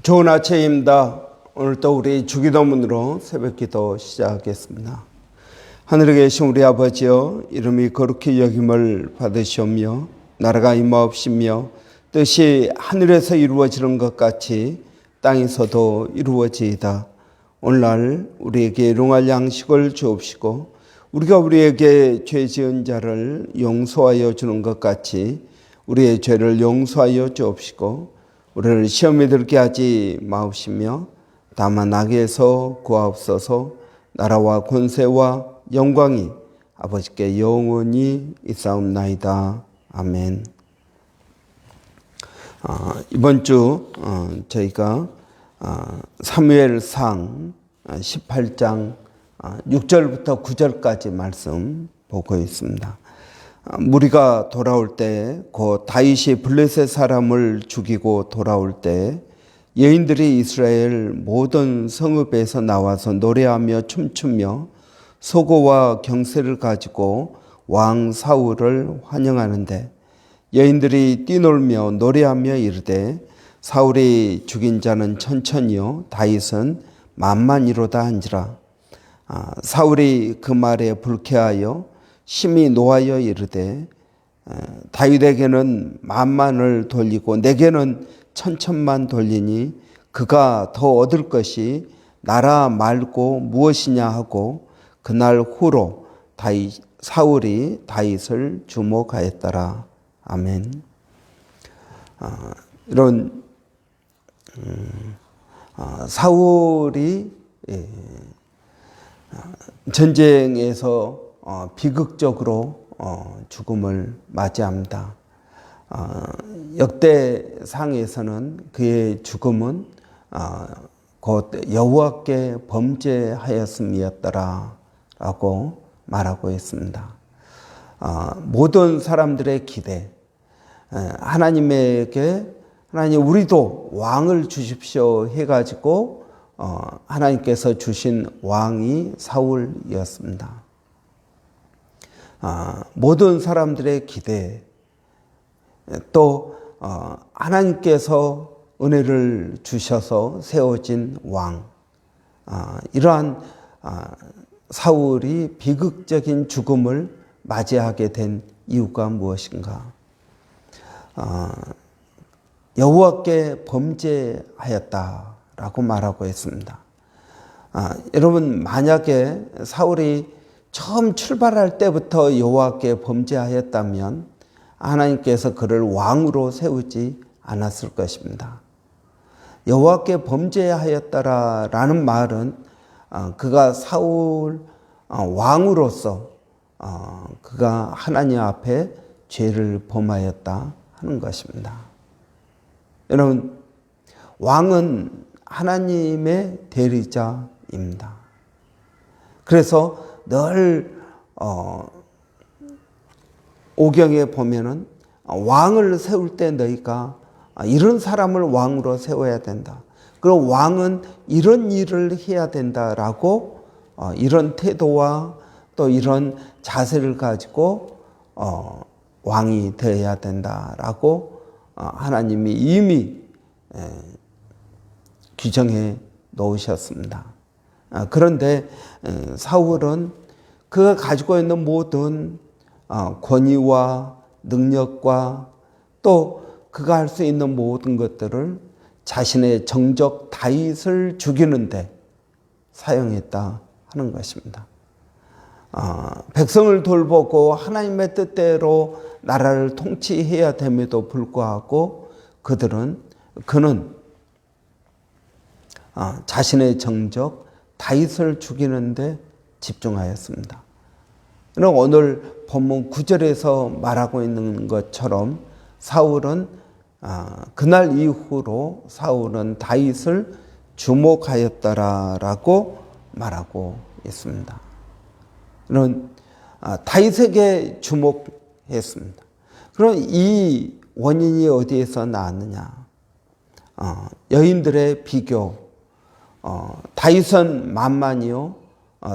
좋은 아침입니다. 오늘도 우리 주기도문으로 새벽기도 시작하겠습니다. 하늘에 계신 우리 아버지여, 이름이 거룩히 여김을 받으시오며 나라가 임하옵시며 뜻이 하늘에서 이루어지는 것 같이 땅에서도 이루어지이다. 오늘날 우리에게 일용할 양식을 주옵시고 우리가 우리에게 죄 지은 자를 용서하여 주는 것 같이 우리의 죄를 용서하여 주옵시고 우리를 시험에 들게 하지 마옵시며 다만 악에서 구하옵소서. 나라와 권세와 영광이 아버지께 영원히 있사옵나이다. 아멘. 이번 주 저희가 사무엘상 18장 6절부터 9절까지 말씀 보고 있습니다. 무리가 돌아올 때, 곧 다윗이 블레셋 사람을 죽이고 돌아올 때 여인들이 이스라엘 모든 성읍에서 나와서 노래하며 춤추며 소고와 경새를 가지고 왕 사울을 환영하는데, 여인들이 뛰놀며 노래하며 이르되 사울이 죽인 자는 천천히요 다윗은 만만이로다 한지라. 사울이 그 말에 불쾌하여 심히 노하여 이르되 다윗에게는 만만을 돌리고 내게는 천천만 돌리니 그가 더 얻을 것이 나라 말고 무엇이냐 하고 그날 후로 사울이 다윗을 주목하였더라. 아멘. 이런 사울이 전쟁에서 비극적으로 죽음을 맞이합니다. 역대상에서는 그의 죽음은 곧 여호와께 범죄하였음이었더라라고 말하고 있습니다. 모든 사람들의 기대, 하나님에게 하나님 우리도 왕을 주십시오 해가지고 하나님께서 주신 왕이 사울이었습니다. 모든 사람들의 기대, 또 하나님께서 은혜를 주셔서 세워진 왕, 이러한 사울이 비극적인 죽음을 맞이하게 된 이유가 무엇인가? 여호와께 범죄하였다라고 말하고 있습니다. 여러분, 만약에 사울이 처음 출발할 때부터 여호와께 범죄하였다면 하나님께서 그를 왕으로 세우지 않았을 것입니다. 여호와께 범죄하였다라는 말은 그가 사울 왕으로서 그가 하나님 앞에 죄를 범하였다 하는 것입니다. 여러분, 왕은 하나님의 대리자입니다. 그래서 늘 오경에 보면은 왕을 세울 때 너희가 이런 사람을 왕으로 세워야 된다. 그리고 왕은 이런 일을 해야 된다라고 이런 태도와 또 이런 자세를 가지고 왕이 되어야 된다라고 하나님이 이미 규정해 놓으셨습니다. 그런데 사울은 그가 가지고 있는 모든 권위와 능력과 또 그가 할 수 있는 모든 것들을 자신의 정적 다윗을 죽이는데 사용했다 하는 것입니다. 백성을 돌보고 하나님의 뜻대로 나라를 통치해야 됨에도 불구하고 그는 자신의 정적 다윗을 죽이는데 집중하였습니다. 오늘 본문 9절에서 말하고 있는 것처럼 사울은 그날 이후로 사울은 다윗을 주목하였다라고 말하고 있습니다. 다윗에게 주목했습니다. 그럼 이 원인이 어디에서 나왔느냐? 여인들의 비교. 다윗은 만만이요,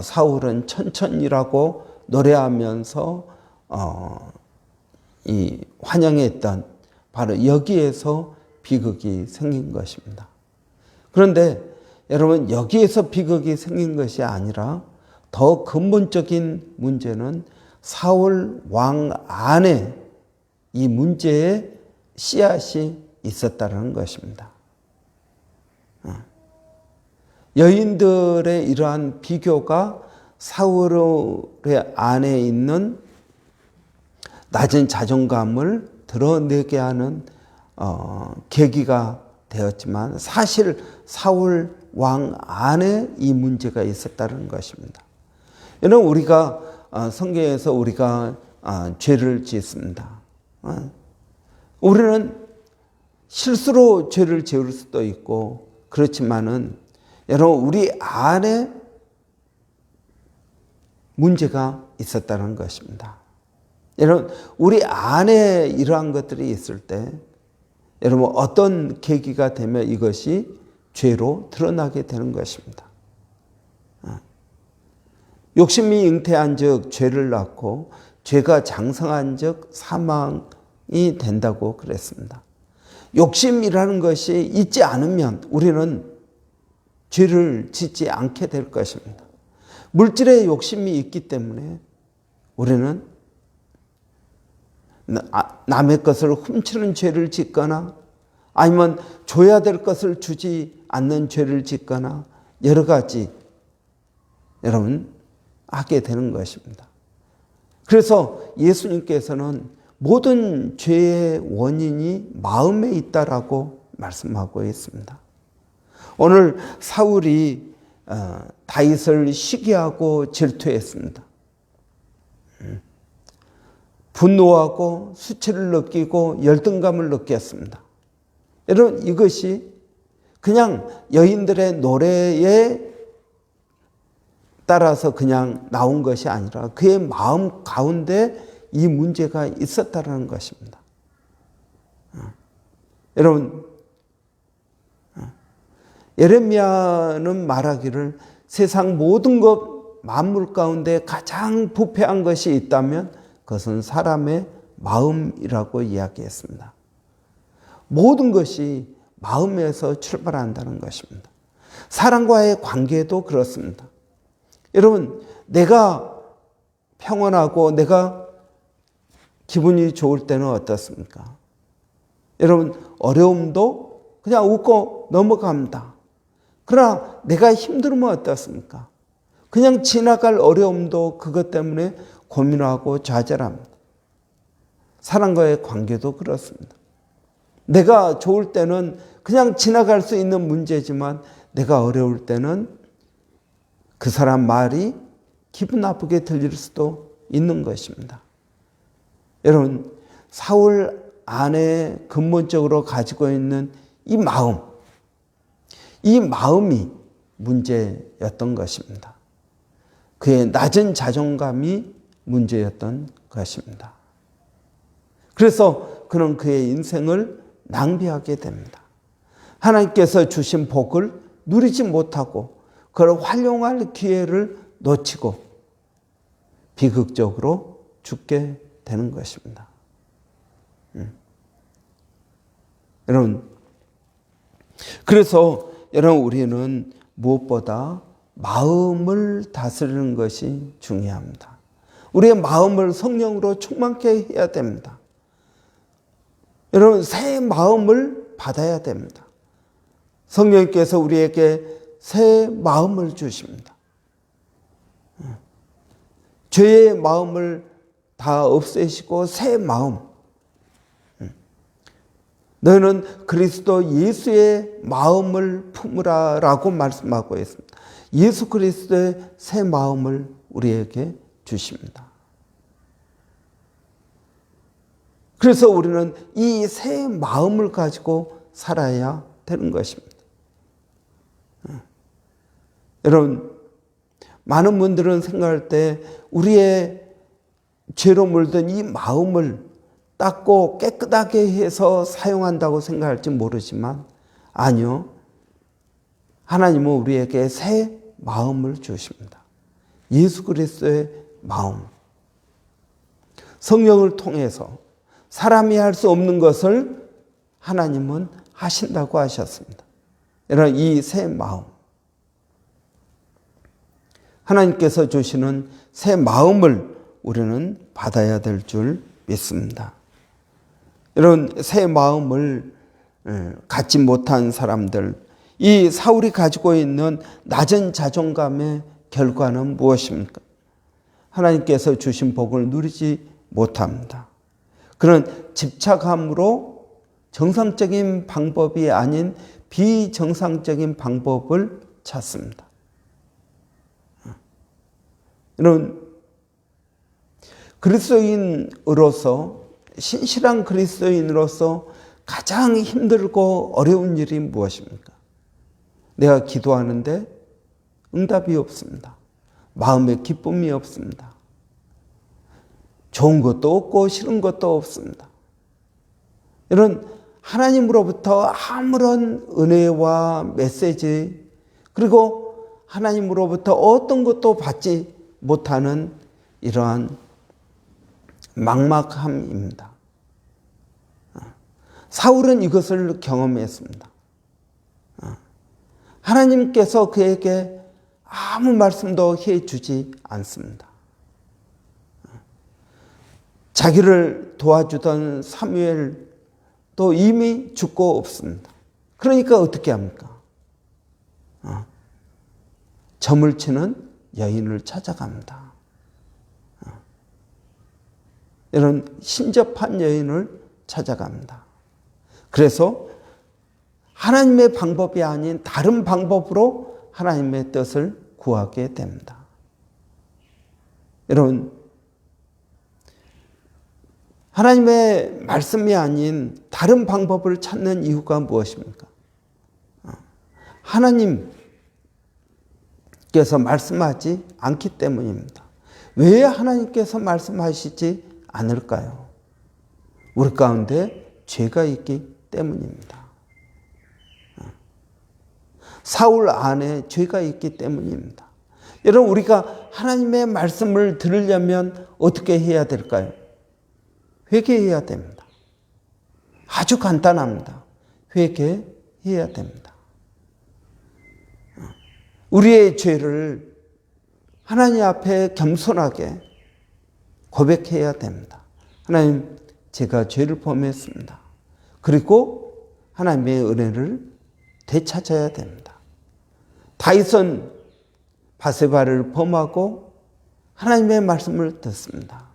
사울은 천천히라고 노래하면서 이 환영했던 바로 여기에서 비극이 생긴 것입니다. 그런데 여러분, 여기에서 비극이 생긴 것이 아니라 더 근본적인 문제는 사울 왕 안에 이 문제의 씨앗이 있었다는 것입니다. 여인들의 이러한 비교가 사울의 안에 있는 낮은 자존감을 드러내게 하는 계기가 되었지만, 사실 사울 왕 안에 이 문제가 있었다는 것입니다. 여러분, 우리가 성경에서 우리가 죄를 짓습니다. 우리는 실수로 죄를 지을 수도 있고, 그렇지만은 여러분, 우리 안에 문제가 있었다는 것입니다. 여러분, 우리 안에 이러한 것들이 있을 때 여러분, 어떤 계기가 되면 이것이 죄로 드러나게 되는 것입니다. 욕심이 잉태한 즉 죄를 낳고, 죄가 장성한 즉 사망이 된다고 그랬습니다. 욕심이라는 것이 있지 않으면 우리는 죄를 짓지 않게 될 것입니다. 물질의 욕심이 있기 때문에 우리는 남의 것을 훔치는 죄를 짓거나, 아니면 줘야 될 것을 주지 않는 죄를 짓거나, 여러 가지 여러분 하게 되는 것입니다. 그래서 예수님께서는 모든 죄의 원인이 마음에 있다라고 말씀하고 있습니다. 오늘 사울이 다윗을 시기하고 질투했습니다. 분노하고 수치를 느끼고 열등감을 느꼈습니다. 여러분, 이것이 그냥 여인들의 노래에 따라서 그냥 나온 것이 아니라 그의 마음 가운데 이 문제가 있었다는 것입니다. 여러분, 예레미야는 말하기를 세상 모든 것 만물 가운데 가장 부패한 것이 있다면 그것은 사람의 마음이라고 이야기했습니다. 모든 것이 마음에서 출발한다는 것입니다. 사람과의 관계도 그렇습니다. 여러분, 내가 평온하고 내가 기분이 좋을 때는 어떻습니까? 여러분, 어려움도 그냥 웃고 넘어갑니다. 그러나 내가 힘들면 어떻습니까? 그냥 지나갈 어려움도 그것 때문에 고민하고 좌절합니다. 사람과의 관계도 그렇습니다. 내가 좋을 때는 그냥 지나갈 수 있는 문제지만, 내가 어려울 때는 그 사람 말이 기분 나쁘게 들릴 수도 있는 것입니다. 여러분, 사울 안에 근본적으로 가지고 있는 이 마음이 문제였던 것입니다. 그의 낮은 자존감이 문제였던 것입니다. 그래서 그는 그의 인생을 낭비하게 됩니다. 하나님께서 주신 복을 누리지 못하고 그걸 활용할 기회를 놓치고 비극적으로 죽게 되는 것입니다. 여러분, 그래서 여러분, 우리는 무엇보다 마음을 다스리는 것이 중요합니다. 우리의 마음을 성령으로 충만케 해야 됩니다. 여러분, 새 마음을 받아야 됩니다. 성령께서 우리에게 새 마음을 주십니다. 죄의 마음을 다 없애시고 새 마음. 너희는 그리스도 예수의 마음을 품으라라고 말씀하고 있습니다. 예수 그리스도의 새 마음을 우리에게 주십니다. 그래서 우리는 이 새 마음을 가지고 살아야 되는 것입니다. 여러분, 많은 분들은 생각할 때 우리의 죄로 물든 이 마음을 닦고 깨끗하게 해서 사용한다고 생각할지 모르지만, 아니요. 하나님은 우리에게 새 마음을 주십니다. 예수 그리스도의 마음. 성령을 통해서 사람이 할 수 없는 것을 하나님은 하신다고 하셨습니다. 이런 이 새 마음, 하나님께서 주시는 새 마음을 우리는 받아야 될 줄 믿습니다. 이런 새 마음을 갖지 못한 사람들, 이 사울이 가지고 있는 낮은 자존감의 결과는 무엇입니까? 하나님께서 주신 복을 누리지 못합니다. 그런 집착함으로 정상적인 방법이 아닌 비정상적인 방법을 찾습니다. 이런 그리스도인으로서, 신실한 그리스도인으로서 가장 힘들고 어려운 일이 무엇입니까? 내가 기도하는데 응답이 없습니다. 마음에 기쁨이 없습니다. 좋은 것도 없고 싫은 것도 없습니다. 이런 하나님으로부터 아무런 은혜와 메시지, 그리고 하나님으로부터 어떤 것도 받지 못하는 이러한 막막함입니다. 사울은 이것을 경험했습니다. 하나님께서 그에게 아무 말씀도 해주지 않습니다. 자기를 도와주던 사무엘도 이미 죽고 없습니다. 그러니까 어떻게 합니까? 점을 치는 여인을 찾아갑니다. 이런 신접한 여인을 찾아갑니다. 그래서 하나님의 방법이 아닌 다른 방법으로 하나님의 뜻을 구하게 됩니다. 여러분, 하나님의 말씀이 아닌 다른 방법을 찾는 이유가 무엇입니까? 하나님께서 말씀하지 않기 때문입니다. 왜 하나님께서 말씀하시지 않을까요? 우리 가운데 죄가 있기 때문입니다. 사울 안에 죄가 있기 때문입니다. 여러분, 우리가 하나님의 말씀을 들으려면 어떻게 해야 될까요? 회개해야 됩니다. 아주 간단합니다. 회개해야 됩니다. 우리의 죄를 하나님 앞에 겸손하게 고백해야 됩니다. 하나님, 제가 죄를 범했습니다. 그리고 하나님의 은혜를 되찾아야 됩니다. 다윗은 바세바를 범하고 하나님의 말씀을 듣습니다.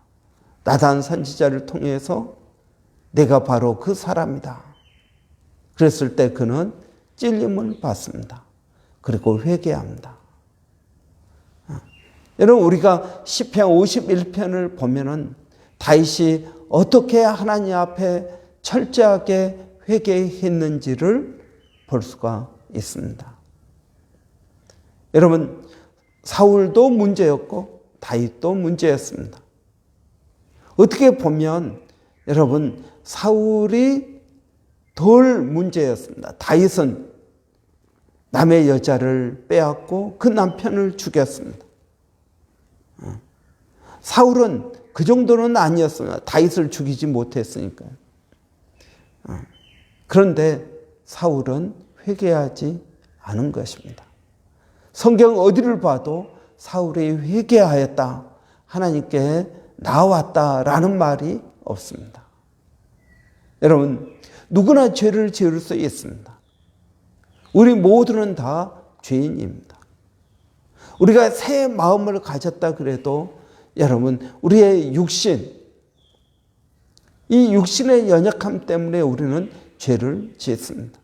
나단 선지자를 통해서 내가 바로 그 사람이다. 그랬을 때 그는 찔림을 받습니다. 그리고 회개합니다. 여러분, 우리가 시편 51편을 보면은 다윗이 어떻게 하나님 앞에 철저하게 회개했는지를 볼 수가 있습니다. 여러분, 사울도 문제였고 다윗도 문제였습니다. 어떻게 보면 여러분, 사울이 덜 문제였습니다. 다윗은 남의 여자를 빼앗고 그 남편을 죽였습니다. 사울은 그 정도는 아니었습니다. 다윗을 죽이지 못했으니까요. 그런데 사울은 회개하지 않은 것입니다. 성경 어디를 봐도 사울이 회개하였다, 하나님께 나왔다라는 말이 없습니다. 여러분, 누구나 죄를 지을 수 있습니다. 우리 모두는 다 죄인입니다. 우리가 새 마음을 가졌다 그래도 여러분, 우리의 육신, 이 육신의 연약함 때문에 우리는 죄를 짓습니다.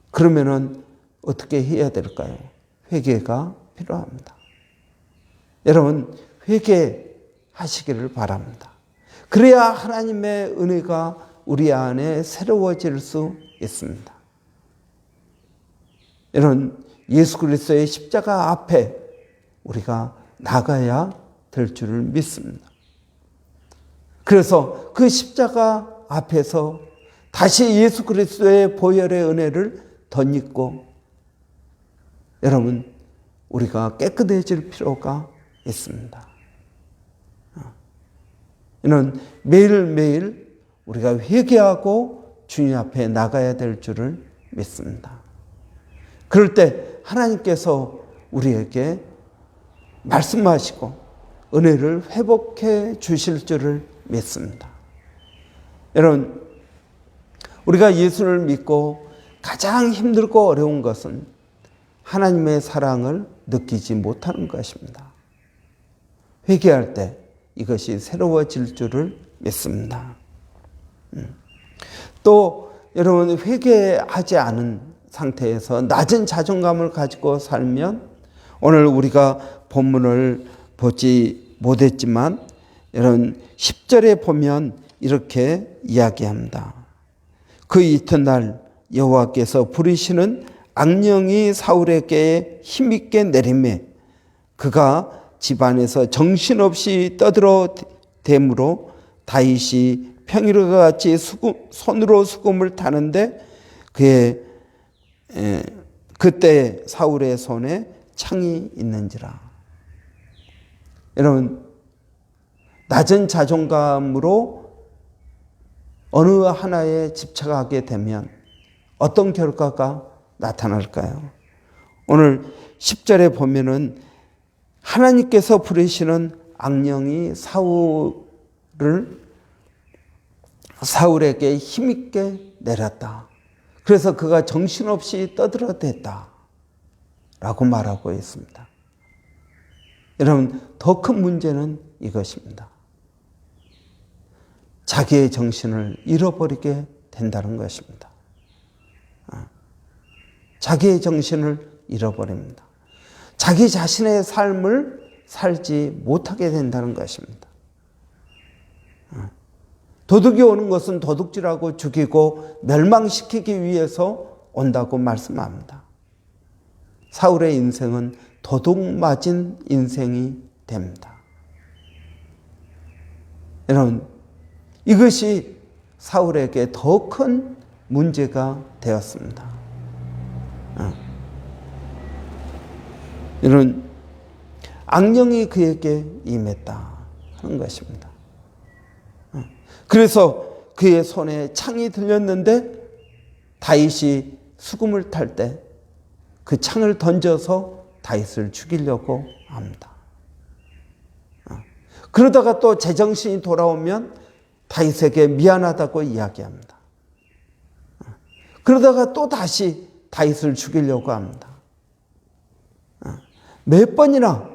그러면은 어떻게 해야 될까요? 회개가 필요합니다. 여러분, 회개하시기를 바랍니다. 그래야 하나님의 은혜가 우리 안에 새로워질 수 있습니다. 여러분, 예수 그리스도의 십자가 앞에 우리가 나가야 될 줄을 믿습니다. 그래서 그 십자가 앞에서 다시 예수 그리스도의 보혈의 은혜를 덧입고 여러분, 우리가 깨끗해질 필요가 있습니다. 이는 매일매일 우리가 회개하고 주님 앞에 나가야 될 줄을 믿습니다. 그럴 때 하나님께서 우리에게 말씀하시고 은혜를 회복해 주실 줄을 믿습니다. 여러분, 우리가 예수를 믿고 가장 힘들고 어려운 것은 하나님의 사랑을 느끼지 못하는 것입니다. 회개할 때 이것이 새로워질 줄을 믿습니다. 또 여러분, 회개하지 않은 상태에서 낮은 자존감을 가지고 살면, 오늘 우리가 본문을 보지 못했지만 여러분 10절에 보면 이렇게 이야기합니다. 그 이튿날 여호와께서 부리시는 악령이 사울에게 힘있게 내리매 그가 집안에서 정신없이 떠들어대므로 다윗이 평일과 같이 손으로 수금을 타는데 그때 사울의 손에 창이 있는지라. 여러분, 낮은 자존감으로 어느 하나에 집착하게 되면 어떤 결과가 나타날까요? 오늘 10절에 보면은 하나님께서 부르시는 악령이 사울에게 힘있게 내렸다. 그래서 그가 정신없이 떠들어댔다 라고 말하고 있습니다. 여러분, 더 큰 문제는 이것입니다. 자기의 정신을 잃어버리게 된다는 것입니다. 자기의 정신을 잃어버립니다. 자기 자신의 삶을 살지 못하게 된다는 것입니다. 도둑이 오는 것은 도둑질하고 죽이고 멸망시키기 위해서 온다고 말씀합니다. 사울의 인생은 도둑 맞은 인생이 됩니다. 여러분, 이것이 사울에게 더 큰 문제가 되었습니다. 이런 악령이 그에게 임했다 하는 것입니다. 그래서 그의 손에 창이 들렸는데 다윗이 수금을 탈 때 그 창을 던져서 다윗을 죽이려고 합니다. 그러다가 또 제정신이 돌아오면 다윗에게 미안하다고 이야기합니다. 그러다가 또 다시 다윗을 죽이려고 합니다. 몇 번이나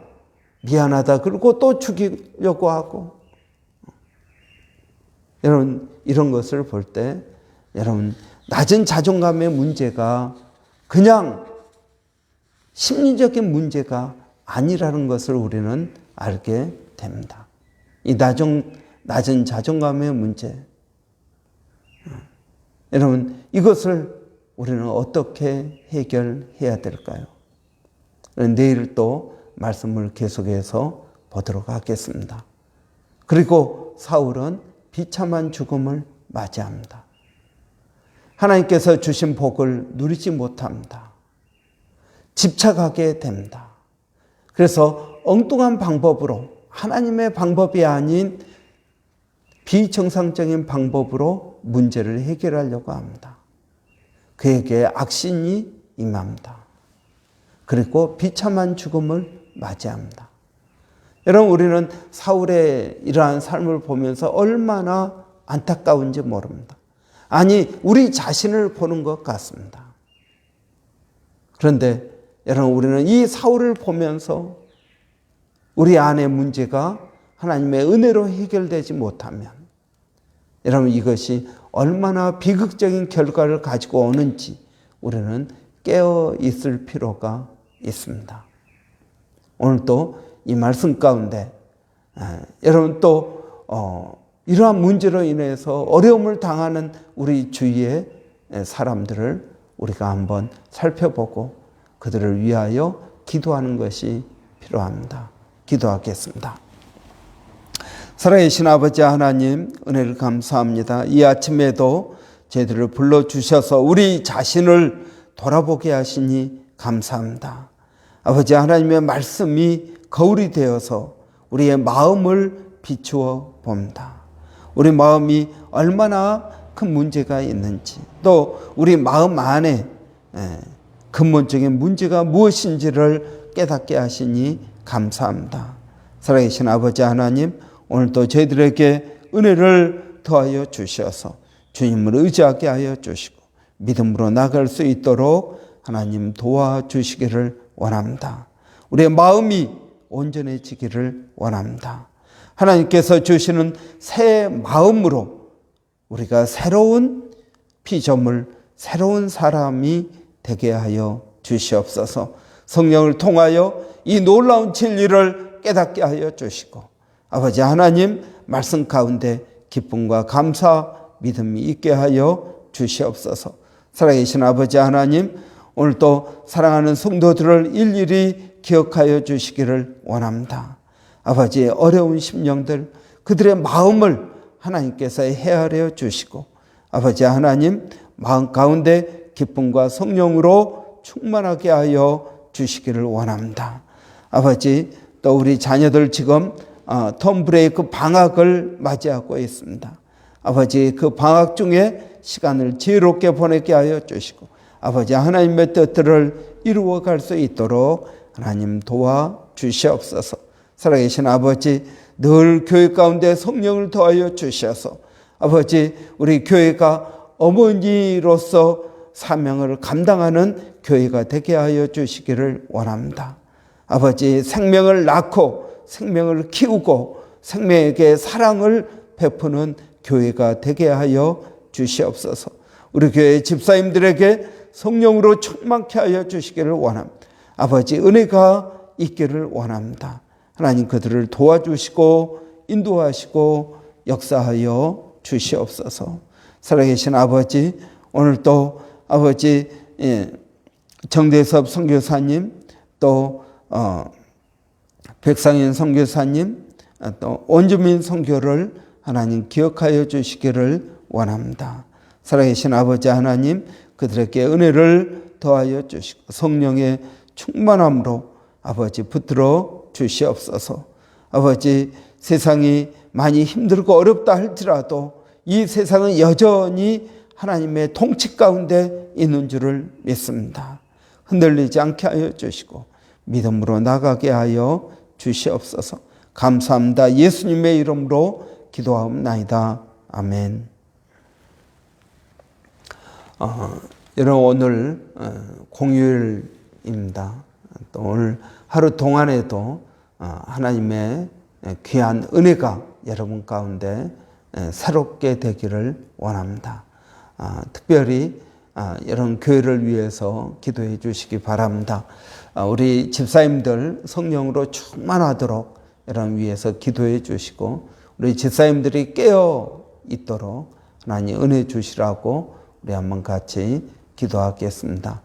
미안하다 그러고 또 죽이려고 하고. 여러분, 이런 것을 볼 때 여러분, 낮은 자존감의 문제가 그냥 심리적인 문제가 아니라는 것을 우리는 알게 됩니다. 이 낮은 자존감의 문제. 여러분, 이것을 우리는 어떻게 해결해야 될까요? 내일 또 말씀을 계속해서 보도록 하겠습니다. 그리고 사울은 비참한 죽음을 맞이합니다. 하나님께서 주신 복을 누리지 못합니다. 집착하게 됩니다. 그래서 엉뚱한 방법으로, 하나님의 방법이 아닌 비정상적인 방법으로 문제를 해결하려고 합니다. 그에게 악신이 임합니다. 그리고 비참한 죽음을 맞이합니다. 여러분, 우리는 사울의 이러한 삶을 보면서 얼마나 안타까운지 모릅니다. 아니, 우리 자신을 보는 것 같습니다. 그런데 여러분, 우리는 이 사울을 보면서 우리 안의 문제가 하나님의 은혜로 해결되지 못하면 여러분, 이것이 얼마나 비극적인 결과를 가지고 오는지 우리는 깨어 있을 필요가 있습니다. 오늘 또 이 말씀 가운데 여러분 또 이러한 문제로 인해서 어려움을 당하는 우리 주위의 사람들을 우리가 한번 살펴보고 그들을 위하여 기도하는 것이 필요합니다. 기도하겠습니다. 살아계신 아버지 하나님, 은혜를 감사합니다. 이 아침에도 저희들을 불러주셔서 우리 자신을 돌아보게 하시니 감사합니다. 아버지 하나님의 말씀이 거울이 되어서 우리의 마음을 비추어 봅니다. 우리 마음이 얼마나 큰 문제가 있는지, 또 우리 마음 안에 근본적인 문제가 무엇인지를 깨닫게 하시니 감사합니다. 살아계신 아버지 하나님, 오늘도 저희들에게 은혜를 더하여 주셔서 주님을 의지하게 하여 주시고 믿음으로 나갈 수 있도록 하나님 도와주시기를 원합니다. 우리의 마음이 온전해지기를 원합니다. 하나님께서 주시는 새 마음으로 우리가 새로운 피조물, 새로운 사람이 되게 하여 주시옵소서. 성령을 통하여 이 놀라운 진리를 깨닫게 하여 주시고 아버지 하나님 말씀 가운데 기쁨과 감사, 믿음이 있게 하여 주시옵소서. 살아계신 아버지 하나님, 오늘도 사랑하는 성도들을 일일이 기억하여 주시기를 원합니다. 아버지의 어려운 심령들, 그들의 마음을 하나님께서 헤아려 주시고 아버지 하나님 마음 가운데 기쁨과 성령으로 충만하게 하여 주시기를 원합니다. 아버지, 또 우리 자녀들 지금 텀 브레이크 방학을 맞이하고 있습니다. 아버지, 그 방학 중에 시간을 지혜롭게 보내게 하여 주시고 아버지 하나님의 뜻들을 이루어갈 수 있도록 하나님 도와주시옵소서. 살아계신 아버지, 늘 교회 가운데 성령을 더하여 주셔서 아버지, 우리 교회가 어머니로서 사명을 감당하는 교회가 되게 하여 주시기를 원합니다. 아버지, 생명을 낳고 생명을 키우고 생명에게 사랑을 베푸는 교회가 되게 하여 주시옵소서. 우리 교회 집사님들에게 성령으로 충만케 하여 주시기를 원합니다. 아버지, 은혜가 있기를 원합니다. 하나님 그들을 도와주시고 인도하시고 역사하여 주시옵소서. 살아계신 아버지, 오늘도 아버지 정대섭 선교사님, 또 백상현 선교사님, 또 원주민 선교를 하나님 기억하여 주시기를 원합니다. 살아계신 아버지 하나님, 그들에게 은혜를 더하여 주시고 성령의 충만함으로 아버지 붙들어 주시옵소서. 아버지, 세상이 많이 힘들고 어렵다 할지라도 이 세상은 여전히 하나님의 통치 가운데 있는 줄을 믿습니다. 흔들리지 않게 하여 주시고 믿음으로 나가게 하여 주시옵소서. 감사합니다. 예수님의 이름으로 기도하옵나이다. 아멘. 여러분, 오늘 공휴일입니다. 또 오늘 하루 동안에도 하나님의 귀한 은혜가 여러분 가운데 새롭게 되기를 원합니다. 특별히 이런 교회를 위해서 기도해 주시기 바랍니다. 우리 집사님들 성령으로 충만하도록 여러분 위해서 기도해 주시고 우리 집사님들이 깨어 있도록 하나님 은혜 주시라고 우리 한번 같이 기도하겠습니다.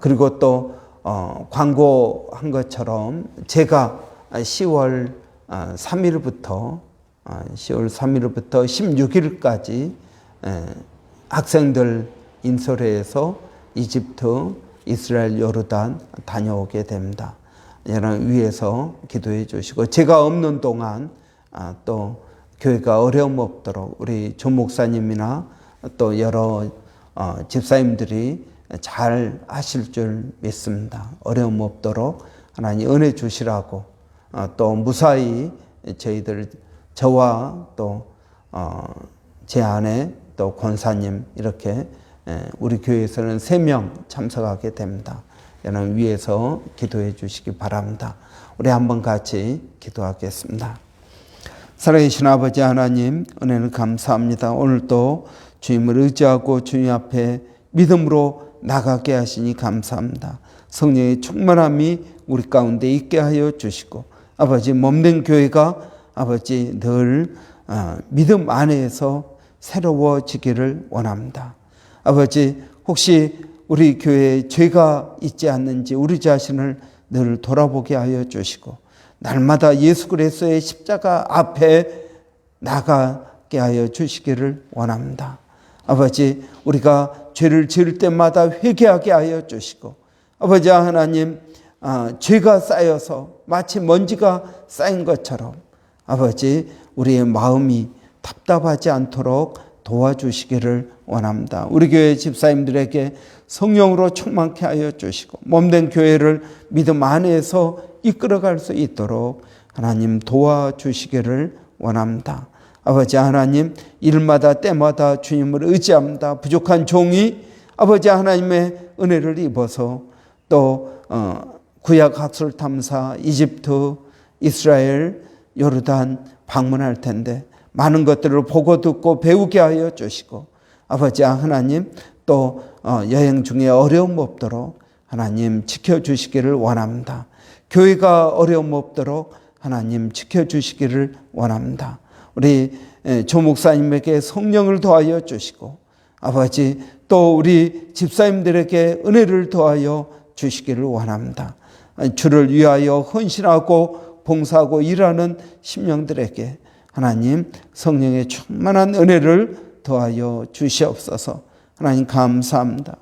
그리고 또 광고한 것처럼 제가 10월 3일부터 16일까지 학생들 인솔회에서 이집트, 이스라엘, 요르단 다녀오게 됩니다. 여러분 위해서 기도해 주시고 제가 없는 동안 또 교회가 어려움 없도록 우리 조 목사님이나 또 여러 집사님들이 잘 하실 줄 믿습니다. 어려움 없도록 하나님 은혜 주시라고 또 무사히 저와 또 제 아내 또 권사님 이렇게 우리 교회에서는 3명 참석하게 됩니다. 여러분 위해서 기도해 주시기 바랍니다. 우리 한번 같이 기도하겠습니다. 살아계신 아버지 하나님, 은혜는 감사합니다. 오늘도 주님을 의지하고 주님 앞에 믿음으로 나가게 하시니 감사합니다. 성령의 충만함이 우리 가운데 있게 하여 주시고 아버지, 몸된 교회가 아버지 늘 믿음 안에서 새로워지기를 원합니다. 아버지, 혹시 우리 교회에 죄가 있지 않는지 우리 자신을 늘 돌아보게 하여 주시고 날마다 예수 그리스도의 십자가 앞에 나가게 하여 주시기를 원합니다. 아버지, 우리가 죄를 지을 때마다 회개하게 하여 주시고 아버지 하나님, 죄가 쌓여서 마치 먼지가 쌓인 것처럼 아버지 우리의 마음이 답답하지 않도록 도와주시기를 원합니다. 우리 교회 집사님들에게 성령으로 충만케 하여 주시고 몸된 교회를 믿음 안에서 이끌어갈 수 있도록 하나님 도와주시기를 원합니다. 아버지 하나님, 일마다 때마다 주님을 의지합니다. 부족한 종이 아버지 하나님의 은혜를 입어서 또 구약 학술 탐사, 이집트, 이스라엘, 요르단 방문할 텐데 많은 것들을 보고 듣고 배우게 하여 주시고 아버지 하나님 또 여행 중에 어려움 없도록 하나님 지켜주시기를 원합니다. 교회가 어려움 없도록 하나님 지켜주시기를 원합니다. 우리 조 목사님에게 성령을 더하여 주시고 아버지 또 우리 집사님들에게 은혜를 더하여 주시기를 원합니다. 주를 위하여 헌신하고 봉사하고 일하는 심령들에게 하나님 성령의 충만한 은혜를 더하여 주시옵소서. 하나님 감사합니다.